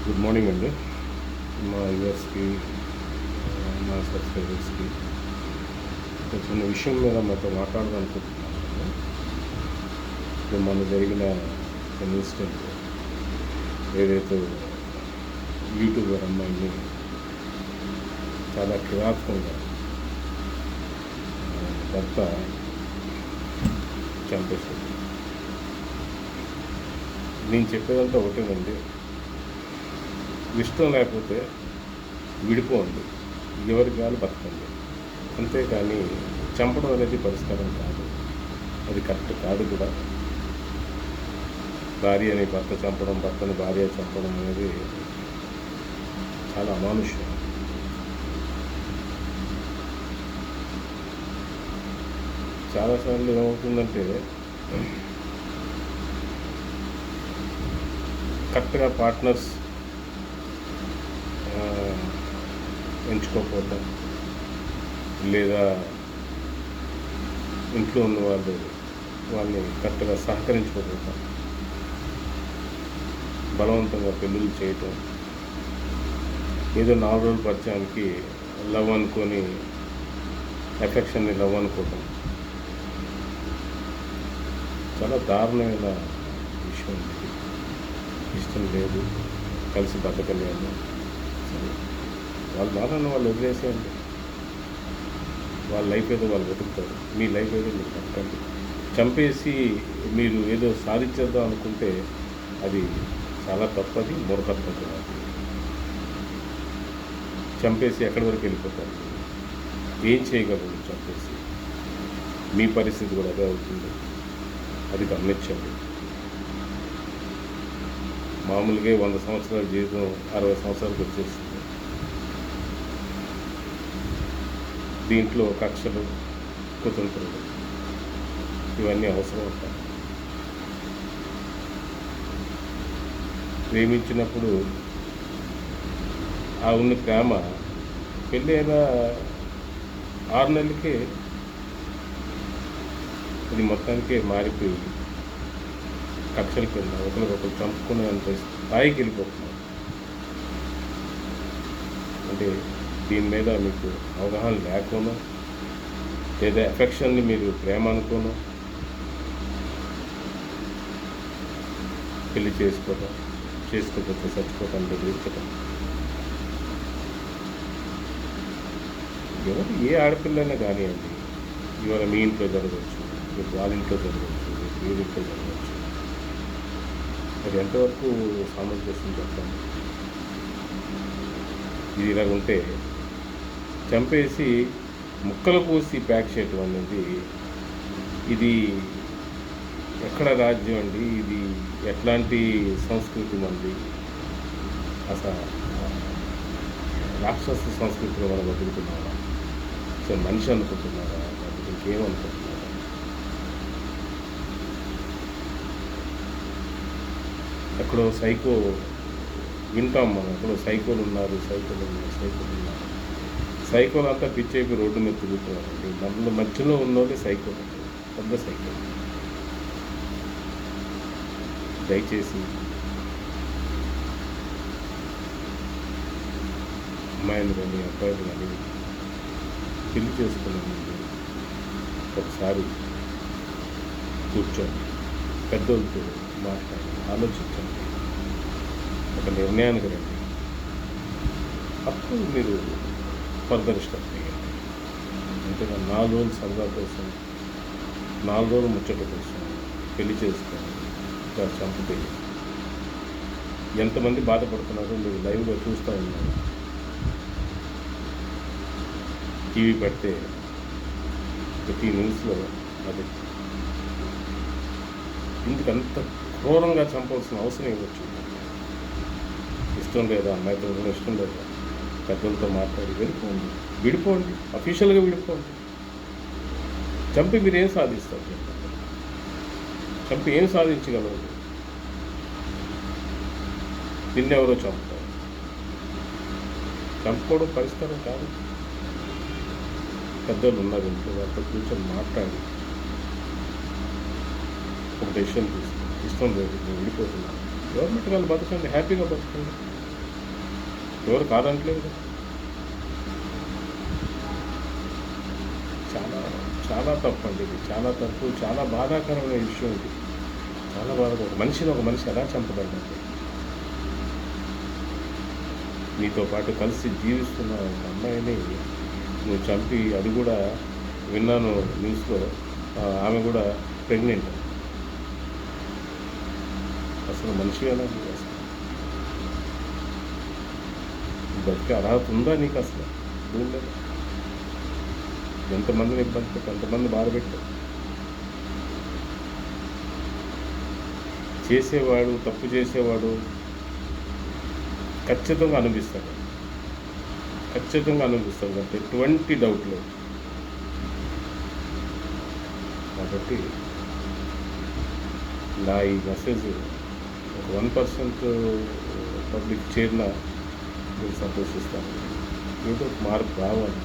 Good morning అండి. మా వ్యూవర్స్కి, మా సబ్స్క్రైబర్స్కి ఒక చిన్న విషయం మీద మాతో మాట్లాడాలనుకుంటున్నాను. ఇప్పుడు మొన్న జరిగిన ఇన్సిడెంట్ ఏదైతే యూట్యూబర్ అమ్మాయిని చాలా కిరాత్మకంగా భర్త చంపేసింది. నేను చెప్పేదంతా ఒకటేనండి, ఇష్టం లేకపోతే విడిపోండి, ఎవరికి కాదు బతకండి, అంతేకాని చంపడం అనేది పరిష్కారం కాదు, అది కరెక్ట్ కాదు కూడా. భార్యని భర్త చంపడం, భర్తని భార్య చంపడం అనేది చాలా అమానుష్యం. చాలాసార్లు ఏమవుతుందంటే కరెక్ట్గా పార్ట్నర్స్ ఎంచుకోకపోవటం, లేదా ఇంట్లో ఉన్న వాళ్ళని కరెక్ట్గా సహకరించుకోకపోవటం, బలవంతంగా పెళ్ళిళ్ళు చేయటం, ఏదో 4 రోజుల పరిచయానికి లవ్ అనుకొని ఎఫెక్షన్ని లవ్ అనుకోవటం చాలా దారుణమైన విషయం. ఇష్టం లేదు, కలిసి బతకలేము, సరే వాళ్ళ బాధను వాళ్ళు వదిలేసేయండి. వాళ్ళ లైఫ్ ఏదో వాళ్ళు బతుకుతారు, మీ లైఫ్ ఏదో మీరు బతకండి. చంపేసి మీరు ఏదో సాధించేద్దాం అనుకుంటే అది చాలా తప్పది, మూర్ఖత్వం. చంపేసి ఎక్కడి వరకు వెళ్ళిపోతారు? ఏం చేయగలరు చంపేసి? మీ పరిస్థితి కూడా అదే అవుతుంది, అది గమనించండి. మామూలుగా 100 సంవత్సరాల జీవితం 60 సంవత్సరాలకు వచ్చేస్తుంది. దీంట్లో కక్షలు, కుతంత్రాలు ఇవన్నీ అవసరం ఉంటాయి. ప్రేమించినప్పుడు ఆ ఉన్న ప్రేమ పెళ్ళి అయిన 6 నెలలకే అది మొత్తానికే మారిపోయి కక్షల కింద ఒకరికొకరు చంపుకునేంత స్థాయికి వెళ్ళిపోతున్నారు. అంటే దీని మీద మీకు అవగాహన లేకపోను, లేదా ఎఫెక్షన్ని మీరు ప్రేమ అనుకోను పెళ్లి చేసుకోకపోతే చచ్చిపోవటం బెదిరించటం. ఎవరు ఏ ఆడపిల్లైనా కానివ్వండి, ఇవాళ మీ ఇంట్లో జరగవచ్చు, మీకు వాళ్ళ ఇంట్లో జరగవచ్చు, మీకు వీళ్ళ ఇంట్లో జరగవచ్చు. అది ఎంతవరకు సామర్థ్యం చెప్తాను. ఇది ఇలాగ ఉంటే చంపేసి ముక్కలు కోసి ప్యాక్ చేయటం అనేది ఇది ఎక్కడ రాజ్యం అండి? ఇది ఎట్లాంటి సంస్కృతి మంది? అసలు రాక్షస సంస్కృతిలో మనం బతుకుతున్నారా? అసలు మనిషి అనుకుంటున్నారా? లేకపోతే ఇంకేమనుకుంటున్నారా? ఎక్కడో సైకో వింటాం మనం, ఎక్కడో సైకోలు ఉన్నారు. సైకోలు అంతా పిచ్చేపి రోడ్డు మీద తిరుగుతున్నారండి. మనలో మధ్యలో ఉన్నోళ్ళే సైకోలు, పెద్ద సైకోలు. దయచేసి అమ్మాయిలు కానీ అబ్బాయిలు కానీ పెళ్లి చేసుకునే ముందు ఒకసారి కూర్చొని పెద్దోళ్ళతో మాట్లాడి ఆలోచించండి, ఒక నిర్ణయానికి రండి. అప్పుడు మీరు ఫర్దర్ స్టెప్ చేయండి. అంతేగా 4 రోజులు సరదా కోసం, 4 రోజులు ముచ్చట కోసం పెళ్లి చేసుకొని ఇంకా చంపితే ఎంతమంది బాధపడుతున్నారో మీరు లైవ్గా చూస్తూ ఉన్నారు. టీవీ పెడితే ప్రతి న్యూస్లో అది. ఇందుకంత క్రూరంగా చంపాల్సిన అవసరం ఏమొచ్చు? ఇష్టం లేదా అమ్మాయితో కూడా ఇష్టం లేదా, పెద్దలతో మాట్లాడి విడిపోండి, అఫీషియల్గా విడిపోండి. చంపి మీరు ఏం సాధిస్తారు? చంపి ఏం సాధించగలరు? నిన్నెవరో చంపుతారు. చంపుకోవడం పరిష్కారం కాదు. పెద్దలు ఉన్నారు ఇంట్లో, వాళ్ళతో కూర్చొని మాట్లాడి ఒక డెసిషన్ తీసుకుని, ఇష్టం లేదు నేను విడిపోతున్నాను, గవర్నమెంట్ వాళ్ళు బతకండి, హ్యాపీగా బతకండి. ఎవరు కాదనట్లేదు కదా. చాలా చాలా తప్పండి ఇది. చాలా తప్పు. చాలా బాధాకరమైన విషయం ఇది. చాలా బాధాకరం. ఒక మనిషి ఎలా చంపగలడండి? నీతో పాటు కలిసి జీవిస్తున్న ఒక అమ్మాయిని నువ్వు చంపి, అది కూడా విన్నాను న్యూస్‌లో, ఆమె కూడా ప్రెగ్నెంట్. అసలు మనిషివేనా నువ్వు అసలు? బతికే అర్హత ఉందా నీకు అసలు? భూమి మీద ఎంతమందిని ఇబ్బంది పెట్టావు, ఎంతమంది బాధపెట్టావు. చేసేవాడు, తప్పు చేసేవాడు ఖచ్చితంగా అనుభవిస్తాడు. ఖచ్చితంగా అనుభవిస్తాడు. అంటే ఎటువంటి డౌట్ లేదు. కాబట్టి నా ఈ మెసేజ్ ఒక 1% పబ్లిక్ చేరినా నేను సంతోషిస్తాను. ఏదో ఒక మార్పు రావాలి.